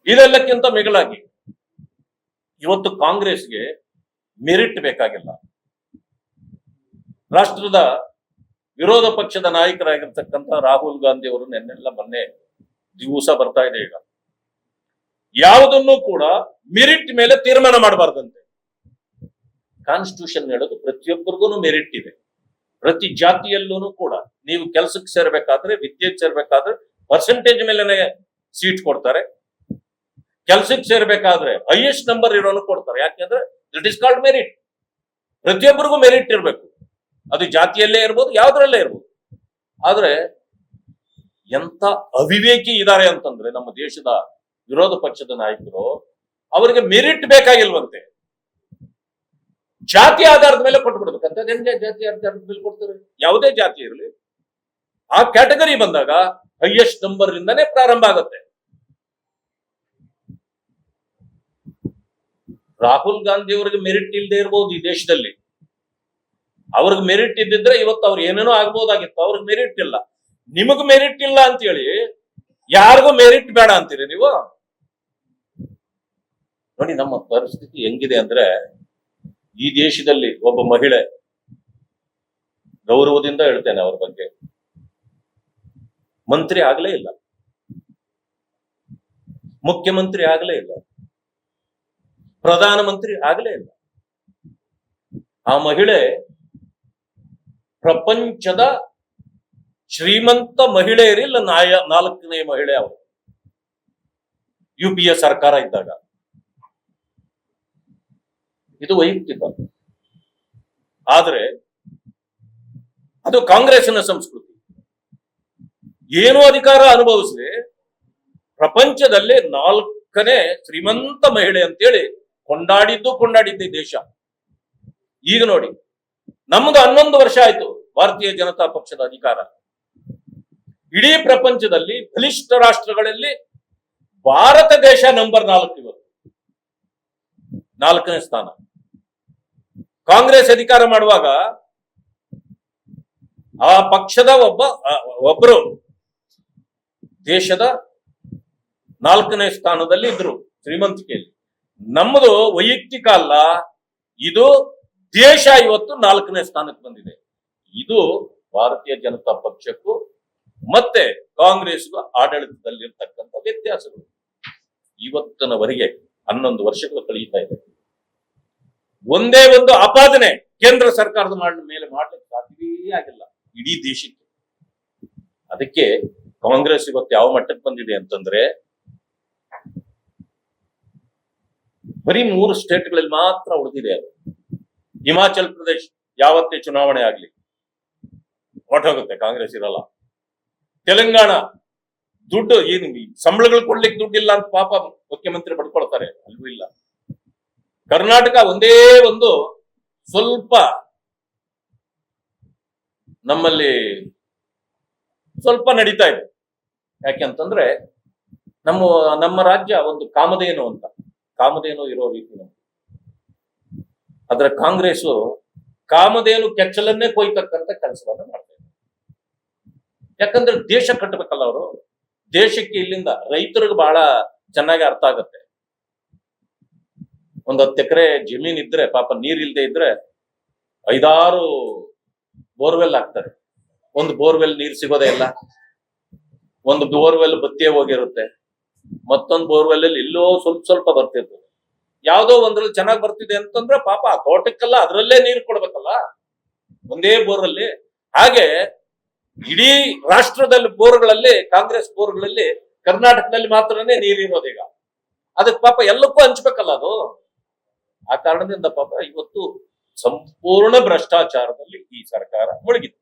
ಇದೆಲ್ಲಕ್ಕಿಂತ ಮಿಗಿಲಾಗಿ ಇವತ್ತು ಕಾಂಗ್ರೆಸ್ಗೆ ಮೆರಿಟ್ ಬೇಕಾಗಿಲ್ಲ. ರಾಷ್ಟ್ರದ ವಿರೋಧ ಪಕ್ಷದ ನಾಯಕರಾಗಿರ್ತಕ್ಕಂಥ ರಾಹುಲ್ ಗಾಂಧಿ ಅವರು ಮೊನ್ನೆ ದಿವಸ ಬರ್ತಾ ಇದೆ. ಈಗ ಯಾವುದನ್ನು ಕೂಡ ಮೆರಿಟ್ ಮೇಲೆ ತೀರ್ಮಾನ ಮಾಡಬಾರ್ದಂತೆ. ಕಾನ್ಸ್ಟಿಟ್ಯೂಷನ್ ಹೇಳೋದು ಪ್ರತಿಯೊಬ್ಬರಿಗೂ ಮೆರಿಟ್ ಇದೆ. ಪ್ರತಿ ಜಾತಿಯಲ್ಲೂ ಕೂಡ ನೀವು ಕೆಲಸಕ್ಕೆ ಸೇರ್ಬೇಕಾದ್ರೆ, ವಿದ್ಯೆಗೆ ಸೇರ್ಬೇಕಾದ್ರೆ ಪರ್ಸೆಂಟೇಜ್ ಮೇಲೆ ಸೀಟ್ ಕೊಡ್ತಾರೆ. ಕೆಲಸಕ್ಕೆ ಸೇರ್ಬೇಕಾದ್ರೆ ಹೈಯೆಸ್ಟ್ ನಂಬರ್ ಇರೋನು ಕೊಡ್ತಾರೆ. ಯಾಕೆಂದ್ರೆ ಇಟ್ ಇಸ್ ಕಾಲ್ಡ್ ಮೆರಿಟ್. ಪ್ರತಿಯೊಬ್ಬರಿಗೂ ಮೆರಿಟ್ ಇರಬೇಕು. ಅದು ಜಾತಿಯಲ್ಲೇ ಇರ್ಬೋದು, ಯಾವ್ದ್ರಲ್ಲೇ ಇರ್ಬೋದು. ಆದ್ರೆ ಎಂತ ಅವಿವೇಕಿ ಇದ್ದಾರೆ ಅಂತಂದ್ರೆ ನಮ್ಮ ದೇಶದ ವಿರೋಧ ಪಕ್ಷದ ನಾಯಕರು, ಅವರಿಗೆ ಮೆರಿಟ್ ಬೇಕಾಗಿಲ್ವಂತೆ. ಜಾತಿ ಆಧಾರದ ಮೇಲೆ ಕೊಟ್ಬಿಡ್ಬೇಕಂತ. ಜಾತಿ ಆಧಾರದ ಮೇಲೆ ಕೊಡ್ತಾರೆ. ಯಾವುದೇ ಜಾತಿ ಇರಲಿ, ಆ ಕ್ಯಾಟಗರಿ ಬಂದಾಗ ಹೈಯೆಸ್ಟ್ ನಂಬರ್ ಇಂದಾನೇ ಪ್ರಾರಂಭ ಆಗುತ್ತೆ. ರಾಹುಲ್ ಗಾಂಧಿ ಅವರಿಗೆ ಮೆರಿಟ್ ಇಲ್ಲದೆ ಇರಬಹುದು ಈ ದೇಶದಲ್ಲಿ. ಅವ್ರಿಗೆ ಮೆರಿಟ್ ಇದ್ದಿದ್ರೆ ಇವತ್ತು ಅವ್ರು ಏನೇನೋ ಆಗ್ಬೋದಾಗಿತ್ತು. ಅವ್ರಿಗೆ ಮೆರಿಟ್ ಇಲ್ಲ. ನಿಮಗ್ ಮೆರಿಟ್ ಇಲ್ಲ ಅಂತ ಹೇಳಿ ಯಾರಿಗೂ ಮೆರಿಟ್ ಬೇಡ ಅಂತೀರಿ ನೀವು? ನೋಡಿ ನಮ್ಮ ಪರಿಸ್ಥಿತಿ ಹೆಂಗಿದೆ ಅಂದ್ರೆ, ಈ ದೇಶದಲ್ಲಿ ಒಬ್ಬ ಮಹಿಳೆ, ಗೌರವದಿಂದ ಹೇಳ್ತೇನೆ ಅವ್ರ ಬಗ್ಗೆ, ಮಂತ್ರಿ ಆಗ್ಲೇ ಇಲ್ಲ, ಮುಖ್ಯಮಂತ್ರಿ ಆಗ್ಲೇ ಇಲ್ಲ, ಪ್ರಧಾನಮಂತ್ರಿ ಆಗ್ಲೇ ಇಲ್ಲ. ಆ ಮಹಿಳೆ ಪ್ರಪಂಚದ ಶ್ರೀಮಂತ ಮಹಿಳೆಯರಿಲ್ಲ 4ನೇ ಮಹಿಳೆ ಅವರು UPA ಸರ್ಕಾರ ಇದ್ದಾಗ. ಇದು ವೈಯಕ್ತಿಕ. ಆದ್ರೆ ಅದು ಕಾಂಗ್ರೆಸ್ಸಿನ ಸಂಸ್ಕೃತಿ. ಏನು ಅಧಿಕಾರ ಅನುಭವಿಸಲಿ, ಪ್ರಪಂಚದಲ್ಲೇ 4ನೇ ಶ್ರೀಮಂತ ಮಹಿಳೆ ಅಂತೇಳಿ ಕೊಂಡಾಡಿದ್ದೇ ದೇಶ. ಈಗ ನೋಡಿ, ನಮ್ದು 11 ವರ್ಷ ಆಯ್ತು ಭಾರತೀಯ ಜನತಾ ಪಕ್ಷದ ಅಧಿಕಾರ. ಇಡೀ ಪ್ರಪಂಚದಲ್ಲಿ ಬಲಿಷ್ಠ ರಾಷ್ಟ್ರಗಳಲ್ಲಿ ಭಾರತ ದೇಶ ನಂಬರ್ 4 ಇವತ್ತು, 4ನೇ ಸ್ಥಾನ. ಕಾಂಗ್ರೆಸ್ ಅಧಿಕಾರ ಮಾಡುವಾಗ ಆ ಪಕ್ಷದ ಒಬ್ಬರು ದೇಶದ 4ನೇ ಸ್ಥಾನದಲ್ಲಿ ಇದ್ರು ಶ್ರೀಮಂತಿಕೆಯಲ್ಲಿ. ನಮ್ಮದು ವೈಯಕ್ತಿಕ ಅಲ್ಲ, ಇದು ದೇಶ ಇವತ್ತು 4ನೇ ಸ್ಥಾನಕ್ಕೆ ಬಂದಿದೆ. ಇದು ಭಾರತೀಯ ಜನತಾ ಪಕ್ಷಕ್ಕೂ ಮತ್ತೆ ಕಾಂಗ್ರೆಸ್ಗೂ ಆಡಳಿತದಲ್ಲಿರ್ತಕ್ಕಂಥ ವ್ಯತ್ಯಾಸಗಳು. ಇವತ್ತಿನವರೆಗೆ 11 ವರ್ಷಗಳು ಕಳೀತಾ ಇದೆ. ಒಂದೇ ಒಂದು ಆಪಾದನೆ ಕೇಂದ್ರ ಸರ್ಕಾರದ ಮೇಲೆ ಮಾಡ್ಲಿಕ್ಕೆ ಸಾಧ್ಯವೇ ಆಗಿಲ್ಲ ಇಡೀ ದೇಶಕ್ಕೆ. ಅದಕ್ಕೆ ಕಾಂಗ್ರೆಸ್ ಇವತ್ತು ಯಾವ ಮಟ್ಟಕ್ಕೆ ಬಂದಿದೆ ಅಂತಂದ್ರೆ, ಬರೀ 3 ಸ್ಟೇಟ್ಗಳಲ್ಲಿ ಮಾತ್ರ ಉಳಿದಿದೆ. ಅದು ಹಿಮಾಚಲ್ ಪ್ರದೇಶ್ ಯಾವತ್ತೇ ಚುನಾವಣೆ ಆಗ್ಲಿ ಹೊರಟೋಗುತ್ತೆ, ಕಾಂಗ್ರೆಸ್ ಇರಲ್ಲ. ತೆಲಂಗಾಣ ದುಡ್ಡು ಏನು ಸಂಬಳಗಳು ಕೊಡ್ಲಿಕ್ಕೆ ದುಡ್ಡಿಲ್ಲ ಅಂತ ಪಾಪ ಮುಖ್ಯಮಂತ್ರಿ ಪಡ್ಕೊಳ್ತಾರೆ, ಅಲ್ವೂ ಇಲ್ಲ. ಕರ್ನಾಟಕ ಒಂದೇ ಒಂದು ಸ್ವಲ್ಪ ನಮ್ಮಲ್ಲಿ ಸ್ವಲ್ಪ ನಡೀತಾ ಇದೆ. ಯಾಕೆಂತಂದ್ರೆ ನಮ್ಮ ರಾಜ್ಯ ಒಂದು ಕಾಮಧೇನು ಇರೋ ರೀತಿ ನಮ್ಗೆ. ಆದ್ರೆ ಕಾಂಗ್ರೆಸ್ ಕಾಮಧೇನು ಕೆಚ್ಚಲನ್ನೇ ಕೊಯ್ತಕ್ಕಂಥ ಕೆಲಸವನ್ನ ಮಾಡ್ತಾ ಇದೆ. ಯಾಕಂದ್ರೆ ದೇಶ ಕಟ್ಟಬೇಕಲ್ಲ ಅವರು. ದೇಶಕ್ಕೆ ಇಲ್ಲಿಂದ ರೈತರಿಗೆ ಬಹಳ ಚೆನ್ನಾಗಿ ಅರ್ಥ ಆಗುತ್ತೆ. ಒಂದು 10 ಎಕರೆ ಜಮೀನ್ ಇದ್ರೆ ಪಾಪ ನೀರಿಲ್ದೆ ಇದ್ರೆ 5-6 ಬೋರ್ವೆಲ್ ಹಾಕ್ತಾರೆ. ಒಂದು ಬೋರ್ವೆಲ್ ನೀರು ಸಿಗೋದೇ ಇಲ್ಲ. ಒಂದು ಬೋರ್ವೆಲ್ ಬತ್ತಿಯೇ ಹೋಗಿರುತ್ತೆ. ಮತ್ತೊಂದು ಬೋರ್ವೆಲ್ ಅಲ್ಲಿ ಎಲ್ಲೋ ಸ್ವಲ್ಪ ಬರ್ತಿರ್ತದೆ. ಯಾವ್ದೋ ಒಂದ್ರಲ್ಲಿ ಚೆನ್ನಾಗಿ ಬರ್ತಿದೆ ಅಂತಂದ್ರೆ ಪಾಪ ಆ ತೋಟಕ್ಕೆಲ್ಲ ಅದರಲ್ಲೇ ನೀರು ಕೊಡ್ಬೇಕಲ್ಲ, ಒಂದೇ ಬೋರಲ್ಲಿ. ಹಾಗೆ ಇಡೀ ರಾಷ್ಟ್ರದಲ್ಲಿ ಬೋರ್ಗಳಲ್ಲಿ, ಕಾಂಗ್ರೆಸ್ ಬೋರ್ಗಳಲ್ಲಿ ಕರ್ನಾಟಕದಲ್ಲಿ ಮಾತ್ರನೇ ನೀರಿರೋದೀಗ. ಅದಕ್ಕೆ ಪಾಪ ಎಲ್ಲಕ್ಕೂ ಹಂಚ್ಬೇಕಲ್ಲ ಅದು. ಆ ಕಾರಣದಿಂದ ಪಾಪ ಇವತ್ತು ಸಂಪೂರ್ಣ ಭ್ರಷ್ಟಾಚಾರದಲ್ಲಿ ಈ ಸರ್ಕಾರ ಮುಳುಗಿದೆ.